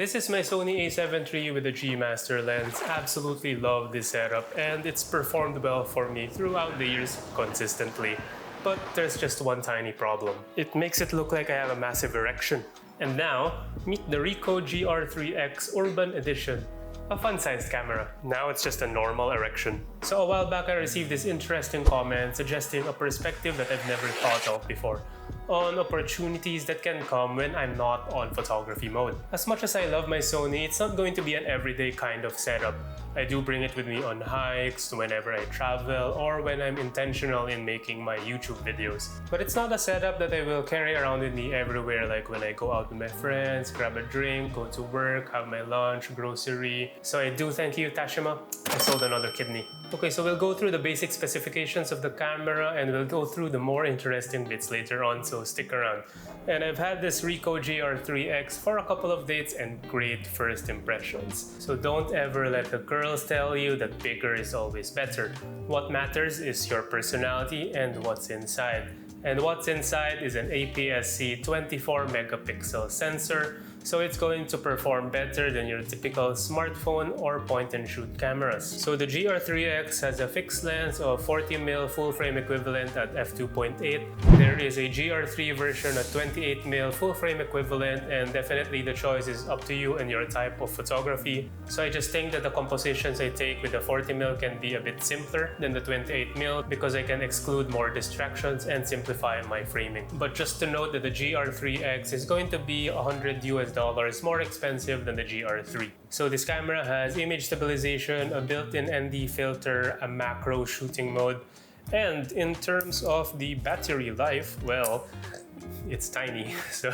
This is my Sony A7 III with a G Master lens. Absolutely love this setup and it's performed well for me throughout the years consistently. But there's just one tiny problem. It makes it look like I have a massive erection. And now, meet the Ricoh GR III X Urban Edition. A fun-sized camera. Now it's just a normal erection. So a while back I received this interesting comment suggesting a perspective that I've never thought of before on opportunities that can come when I'm not on photography mode. As much as I love my Sony, it's not going to be an everyday kind of setup. I do bring it with me on hikes, whenever I travel, or when I'm intentional in making my YouTube videos. But it's not a setup that I will carry around with me everywhere, like when I go out with my friends, grab a drink, go to work, have my lunch, grocery. So I do thank you, Tashima. I sold another kidney. Okay, so we'll go through the basic specifications of the camera and we'll go through the more interesting bits later on, so stick around. And I've had this Ricoh GR III X for a couple of dates and great first impressions. So don't ever let the girls tell you that bigger is always better. What matters is your personality and what's inside. And what's inside is an APS-C 24 megapixel sensor, so it's going to perform better than your typical smartphone or point-and-shoot cameras. So the GR3X has a fixed lens of 40mm full-frame equivalent at f2.8. There is a GR3 version at 28mm full-frame equivalent, and definitely the choice is up to you and your type of photography. So I just think that the compositions I take with the 40mm can be a bit simpler than the 28mm because I can exclude more distractions and simplify my framing. But just to note that the GR3X is going to be $100 more expensive than the GR3. So this camera has image stabilization, a built-in ND filter, a macro shooting mode, and in terms of the battery life, well, it's tiny, so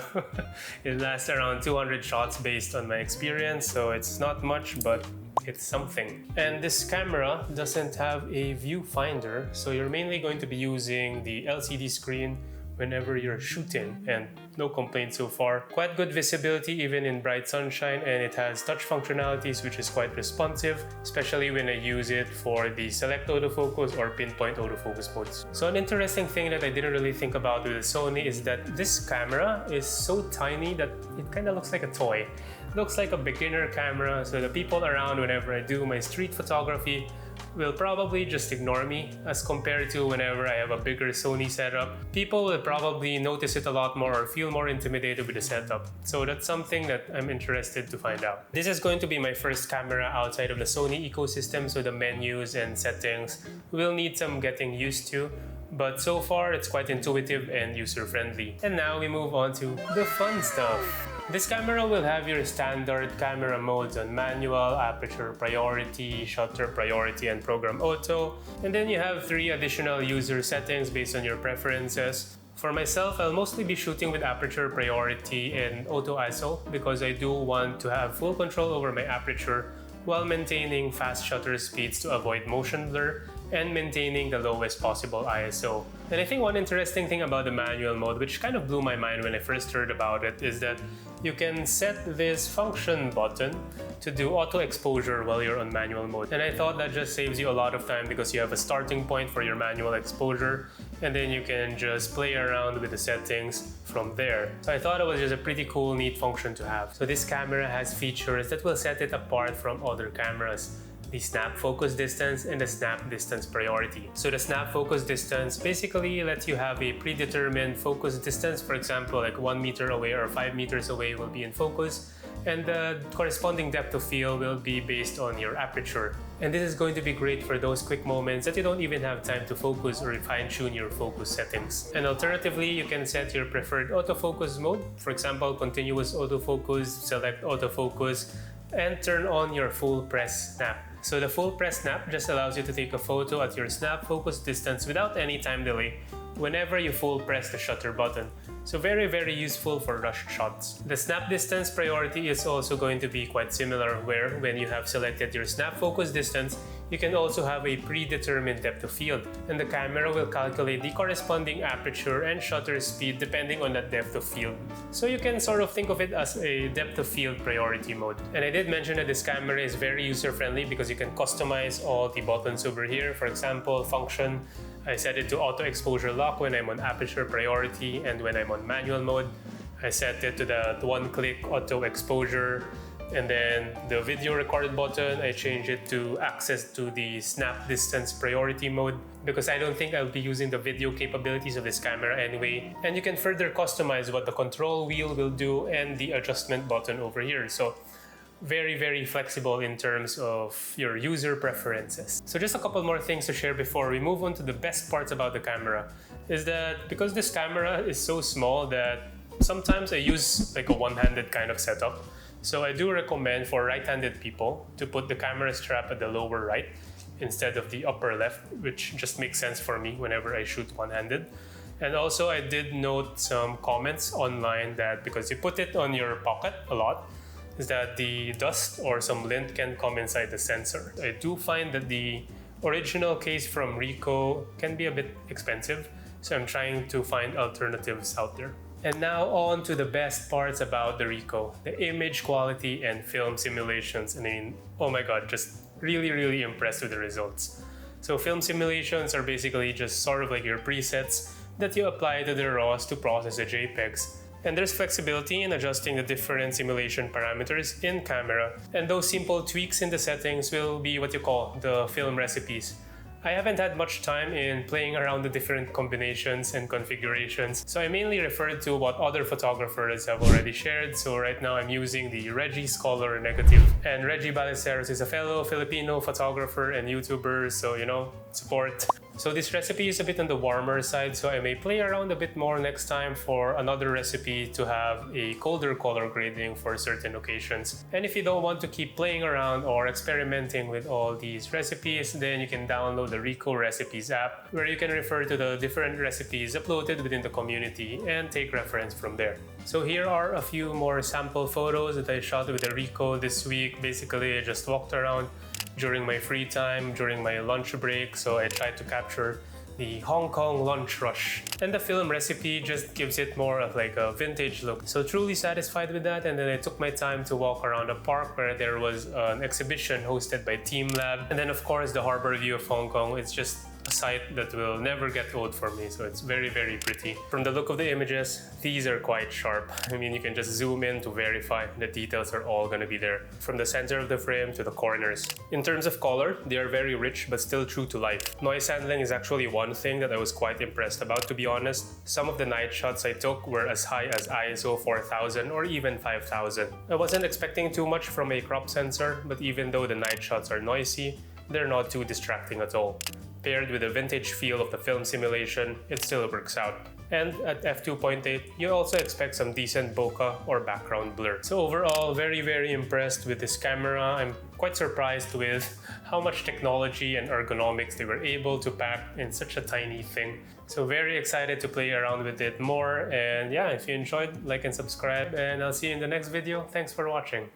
it lasts around 200 shots based on my experience, so it's not much, but it's something. And this camera doesn't have a viewfinder, so you're mainly going to be using the LCD screen whenever you're shooting, and no complaints so far. Quite good visibility even in bright sunshine, and it has touch functionalities which is quite responsive, especially when I use it for the select autofocus or pinpoint autofocus modes. So an interesting thing that I didn't really think about with the Sony is that this camera is so tiny that it kind of looks like a toy. It looks like a beginner camera, so the people around whenever I do my street photography will probably just ignore me as compared to whenever I have a bigger Sony setup. People will probably notice it a lot more or feel more intimidated with the setup. So that's something that I'm interested to find out. This is going to be my first camera outside of the Sony ecosystem, so the menus and settings will need some getting used to. But so far, it's quite intuitive and user-friendly. And now we move on to the fun stuff. This camera will have your standard camera modes on manual, aperture priority, shutter priority, and program auto. And then you have 3 additional user settings based on your preferences. For myself, I'll mostly be shooting with aperture priority and auto ISO because I do want to have full control over my aperture while maintaining fast shutter speeds to avoid motion blur and maintaining the lowest possible ISO. And I think one interesting thing about the manual mode, which kind of blew my mind when I first heard about it, is that you can set this function button to do auto exposure while you're on manual mode. And I thought that just saves you a lot of time because you have a starting point for your manual exposure and then you can just play around with the settings from there. So I thought it was just a pretty cool, neat function to have. So this camera has features that will set it apart from other cameras. The snap focus distance and the snap distance priority. So the snap focus distance basically lets you have a predetermined focus distance. For example, like 1 meter away or 5 meters away will be in focus, and the corresponding depth of field will be based on your aperture. And this is going to be great for those quick moments that you don't even have time to focus or fine-tune your focus settings. And alternatively, you can set your preferred autofocus mode. For example, continuous autofocus, select autofocus, and turn on your full press snap. So the full press snap just allows you to take a photo at your snap focus distance without any time delay whenever you full press the shutter button. So very, very useful for rushed shots. The snap distance priority is also going to be quite similar, where when you have selected your snap focus distance, you can also have a predetermined depth of field, and the camera will calculate the corresponding aperture and shutter speed depending on that depth of field. So you can sort of think of it as a depth of field priority mode. And I did mention that this camera is very user-friendly because you can customize all the buttons over here. For example, function, I set it to auto exposure lock when I'm on aperture priority, and when I'm on manual mode, I set it to the one-click auto exposure. And then the video record button, I changed it to access to the snap distance priority mode because I don't think I'll be using the video capabilities of this camera anyway. And you can further customize what the control wheel will do and the adjustment button over here. So very flexible in terms of your user preferences. So just a couple more things to share before we move on to the best parts about the camera is that because this camera is so small that sometimes I use like a one-handed kind of setup. So I do recommend for right-handed people to put the camera strap at the lower right instead of the upper left, which just makes sense for me whenever I shoot one-handed. And also I did note some comments online that because you put it on your pocket a lot, is that the dust or some lint can come inside the sensor. I do find that the original case from Ricoh can be a bit expensive, so I'm trying to find alternatives out there. And now on to the best parts about the Ricoh, the image quality and film simulations. I mean, oh my god, just really impressed with the results. So film simulations are basically just sort of like your presets that you apply to the RAWs to process the JPEGs. And there's flexibility in adjusting the different simulation parameters in camera, and those simple tweaks in the settings will be what you call the film recipes. I haven't had much time in playing around the different combinations and configurations, so I mainly referred to what other photographers have already shared. So right now I'm using the Reggie Scholar Negative, and Reggie Ballesteros is a fellow Filipino photographer and YouTuber, so you know, support. So this recipe is a bit on the warmer side, so I may play around a bit more next time for another recipe to have a colder color grading for certain occasions. And if you don't want to keep playing around or experimenting with all these recipes, then you can download the Ricoh Recipes app, where you can refer to the different recipes uploaded within the community and take reference from there. So here are a few more sample photos that I shot with the Ricoh this week. Basically, I just walked around during my free time, during my lunch break, so I tried to capture the Hong Kong lunch rush. And the film recipe just gives it more of like a vintage look. So truly satisfied with that, and then I took my time to walk around a park where there was an exhibition hosted by Team Lab. And then of course the harbor view of Hong Kong, it's just a sight that will never get old for me, so it's very pretty. From the look of the images, these are quite sharp. I mean, you can just zoom in to verify the details are all gonna be there, from the center of the frame to the corners. In terms of color, they are very rich but still true to life. Noise handling is actually one thing that I was quite impressed about, to be honest. Some of the night shots I took were as high as ISO 4000 or even 5000. I wasn't expecting too much from a crop sensor, but even though the night shots are noisy, they're not too distracting at all. Paired with the vintage feel of the film simulation, it still works out. And at f2.8, you also expect some decent bokeh or background blur. So overall, very impressed with this camera. I'm quite surprised with how much technology and ergonomics they were able to pack in such a tiny thing. So very excited to play around with it more. And yeah, if you enjoyed, like and subscribe, and I'll see you in the next video. Thanks for watching.